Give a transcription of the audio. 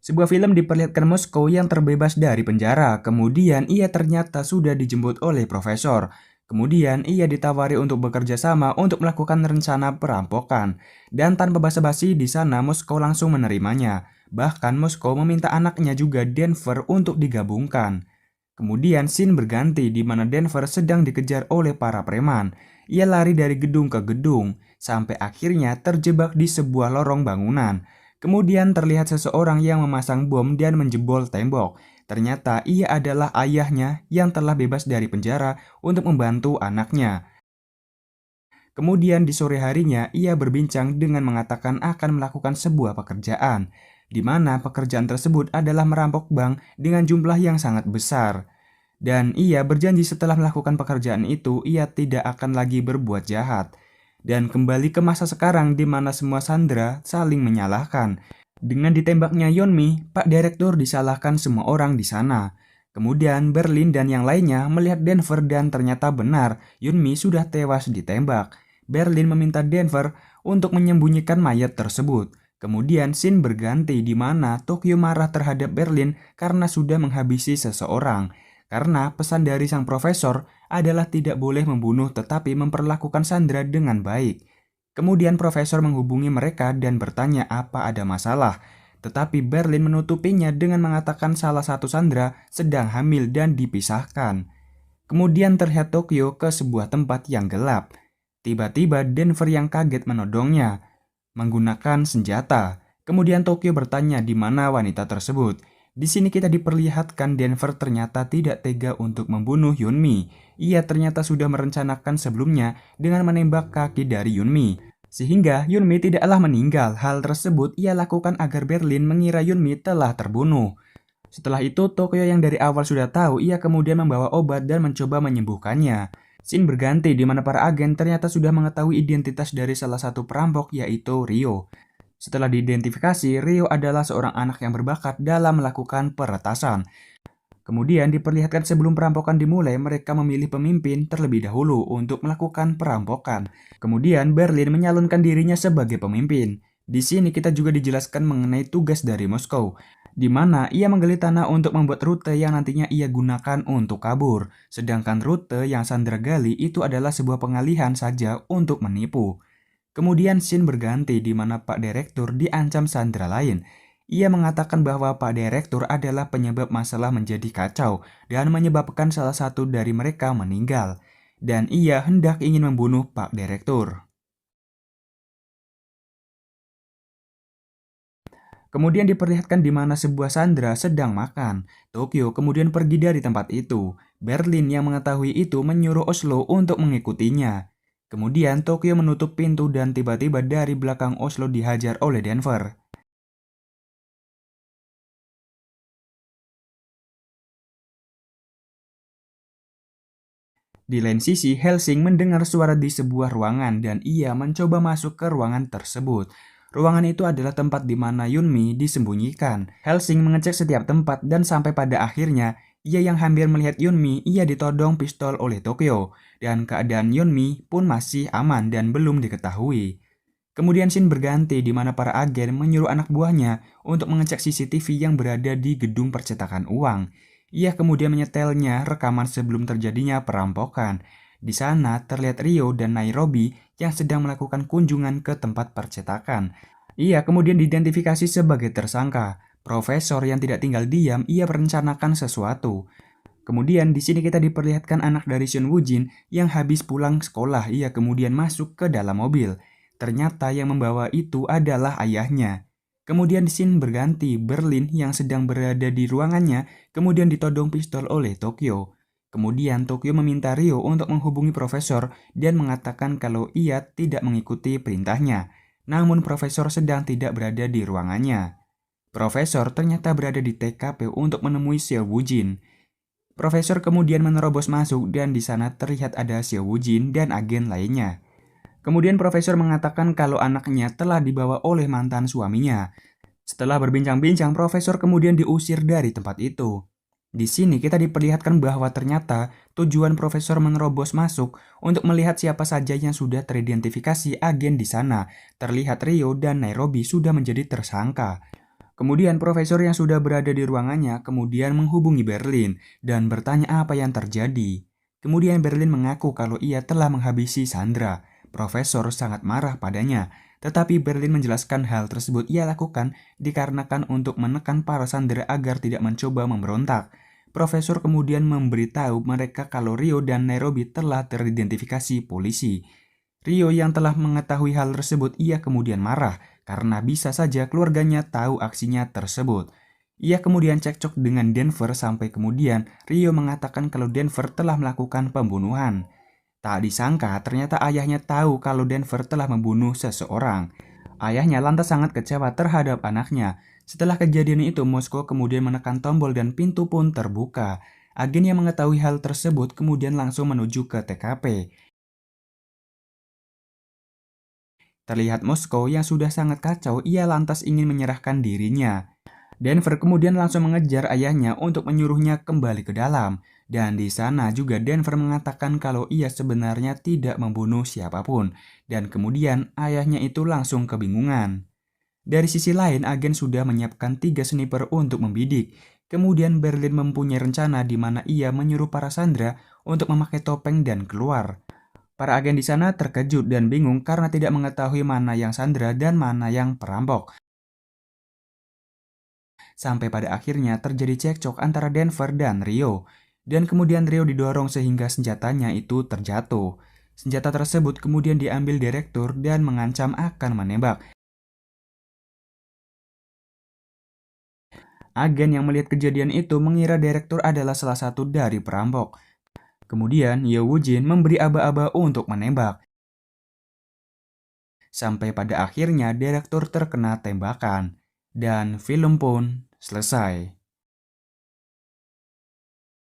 Sebuah film diperlihatkan Moskow yang terbebas dari penjara. Kemudian ia ternyata sudah dijemput oleh profesor. Kemudian ia ditawari untuk bekerja sama untuk melakukan rencana perampokan. Dan tanpa basa-basi di sana Moskow langsung menerimanya. Bahkan Moskow meminta anaknya juga Denver untuk digabungkan. Kemudian scene berganti di mana Denver sedang dikejar oleh para preman. Ia lari dari gedung ke gedung sampai akhirnya terjebak di sebuah lorong bangunan. Kemudian terlihat seseorang yang memasang bom dan menjebol tembok. Ternyata ia adalah ayahnya yang telah bebas dari penjara untuk membantu anaknya. Kemudian di sore harinya ia berbincang dengan mengatakan akan melakukan sebuah pekerjaan, di mana pekerjaan tersebut adalah merampok bank dengan jumlah yang sangat besar. Dan ia berjanji setelah melakukan pekerjaan itu, ia tidak akan lagi berbuat jahat. Dan kembali ke masa sekarang di mana semua sandera saling menyalahkan. Dengan ditembaknya Yeonmi, Pak Direktur disalahkan semua orang di sana. Kemudian Berlin dan yang lainnya melihat Denver dan ternyata benar, Yeonmi sudah tewas ditembak. Berlin meminta Denver untuk menyembunyikan mayat tersebut. Kemudian scene berganti di mana Tokyo marah terhadap Berlin karena sudah menghabisi seseorang. Karena pesan dari sang profesor adalah tidak boleh membunuh tetapi memperlakukan sandera dengan baik. Kemudian profesor menghubungi mereka dan bertanya apa ada masalah. Tetapi Berlin menutupinya dengan mengatakan salah satu sandera sedang hamil dan dipisahkan. Kemudian terlihat Tokyo ke sebuah tempat yang gelap. Tiba-tiba Denver yang kaget menodongnya menggunakan senjata. Kemudian Tokyo bertanya di mana wanita tersebut. Di sini kita diperlihatkan Denver ternyata tidak tega untuk membunuh Yeonmi. Ia ternyata sudah merencanakan sebelumnya dengan menembak kaki dari Yeonmi. Sehingga Yeonmi tidaklah meninggal. Hal tersebut ia lakukan agar Berlin mengira Yeonmi telah terbunuh. Setelah itu, Tokyo yang dari awal sudah tahu, ia kemudian membawa obat dan mencoba menyembuhkannya. Scene berganti di mana para agen ternyata sudah mengetahui identitas dari salah satu perampok yaitu Rio. Setelah diidentifikasi, Rio adalah seorang anak yang berbakat dalam melakukan peretasan. Kemudian diperlihatkan sebelum perampokan dimulai, mereka memilih pemimpin terlebih dahulu untuk melakukan perampokan. Kemudian Berlin menyalonkan dirinya sebagai pemimpin. Di sini kita juga dijelaskan mengenai tugas dari Moskow, di mana ia menggali tanah untuk membuat rute yang nantinya ia gunakan untuk kabur. Sedangkan rute yang Sandra gali itu adalah sebuah pengalihan saja untuk menipu. Kemudian scene berganti di mana Pak Direktur diancam sandera lain. Ia mengatakan bahwa Pak Direktur adalah penyebab masalah menjadi kacau dan menyebabkan salah satu dari mereka meninggal. Dan ia hendak ingin membunuh Pak Direktur. Kemudian diperlihatkan di mana sebuah sandera sedang makan. Tokyo kemudian pergi dari tempat itu. Berlin yang mengetahui itu menyuruh Oslo untuk mengikutinya. Kemudian Tokyo menutup pintu dan tiba-tiba dari belakang Oslo dihajar oleh Denver. Di lain sisi, Helsing mendengar suara di sebuah ruangan dan ia mencoba masuk ke ruangan tersebut. Ruangan itu adalah tempat di mana Yunmi disembunyikan. Helsing mengecek setiap tempat dan sampai pada akhirnya, ia yang hampir melihat Yunmi, ia ditodong pistol oleh Tokyo. Dan keadaan Yunmi pun masih aman dan belum diketahui. Kemudian scene berganti di mana para agen menyuruh anak buahnya untuk mengecek CCTV yang berada di gedung percetakan uang. Ia kemudian menyetelnya rekaman sebelum terjadinya perampokan. Di sana terlihat Rio dan Nairobi yang sedang melakukan kunjungan ke tempat percetakan. Ia kemudian diidentifikasi sebagai tersangka. Profesor yang tidak tinggal diam, ia merencanakan sesuatu. Kemudian di sini kita diperlihatkan anak dari Sun Woo-jin yang habis pulang sekolah. Ia kemudian masuk ke dalam mobil. Ternyata yang membawa itu adalah ayahnya. Kemudian scene berganti, Berlin yang sedang berada di ruangannya kemudian ditodong pistol oleh Tokyo. Kemudian Tokyo meminta Rio untuk menghubungi profesor dan mengatakan kalau ia tidak mengikuti perintahnya. Namun profesor sedang tidak berada di ruangannya. Profesor ternyata berada di TKP untuk menemui Seo Woo-jin. Profesor kemudian menerobos masuk dan di sana terlihat ada Seo Woo-jin dan agen lainnya. Kemudian profesor mengatakan kalau anaknya telah dibawa oleh mantan suaminya. Setelah berbincang-bincang, profesor kemudian diusir dari tempat itu. Di sini kita diperlihatkan bahwa ternyata tujuan profesor menerobos masuk untuk melihat siapa saja yang sudah teridentifikasi agen di sana. Terlihat Rio dan Nairobi sudah menjadi tersangka. Kemudian profesor yang sudah berada di ruangannya kemudian menghubungi Berlin dan bertanya apa yang terjadi. Kemudian Berlin mengaku kalau ia telah menghabisi Sandra. Profesor sangat marah padanya, tetapi Berlin menjelaskan hal tersebut ia lakukan dikarenakan untuk menekan para Sandra agar tidak mencoba memberontak. Profesor kemudian memberitahu mereka kalau Rio dan Nairobi telah teridentifikasi polisi. Rio yang telah mengetahui hal tersebut, ia kemudian marah karena bisa saja keluarganya tahu aksinya tersebut. Ia kemudian cekcok dengan Denver sampai kemudian Rio mengatakan kalau Denver telah melakukan pembunuhan. Tak disangka ternyata ayahnya tahu kalau Denver telah membunuh seseorang. Ayahnya lantas sangat kecewa terhadap anaknya. Setelah kejadian itu, Moskow kemudian menekan tombol dan pintu pun terbuka. Agen yang mengetahui hal tersebut kemudian langsung menuju ke TKP. Terlihat Moskow yang sudah sangat kacau, ia lantas ingin menyerahkan dirinya. Denver kemudian langsung mengejar ayahnya untuk menyuruhnya kembali ke dalam. Dan di sana juga Denver mengatakan kalau ia sebenarnya tidak membunuh siapapun. Dan kemudian ayahnya itu langsung kebingungan. Dari sisi lain, agen sudah menyiapkan 3 sniper untuk membidik. Kemudian Berlin mempunyai rencana di mana ia menyuruh para Sandra untuk memakai topeng dan keluar. Para agen di sana terkejut dan bingung karena tidak mengetahui mana yang Sandra dan mana yang perampok. Sampai pada akhirnya terjadi cekcok antara Denver dan Rio. Dan kemudian Rio didorong sehingga senjatanya itu terjatuh. Senjata tersebut kemudian diambil direktur dan mengancam akan menembak. Agen yang melihat kejadian itu mengira direktur adalah salah satu dari perampok. Kemudian Yeo Woo-jin memberi aba-aba untuk menembak. Sampai pada akhirnya direktur terkena tembakan. Dan film pun selesai.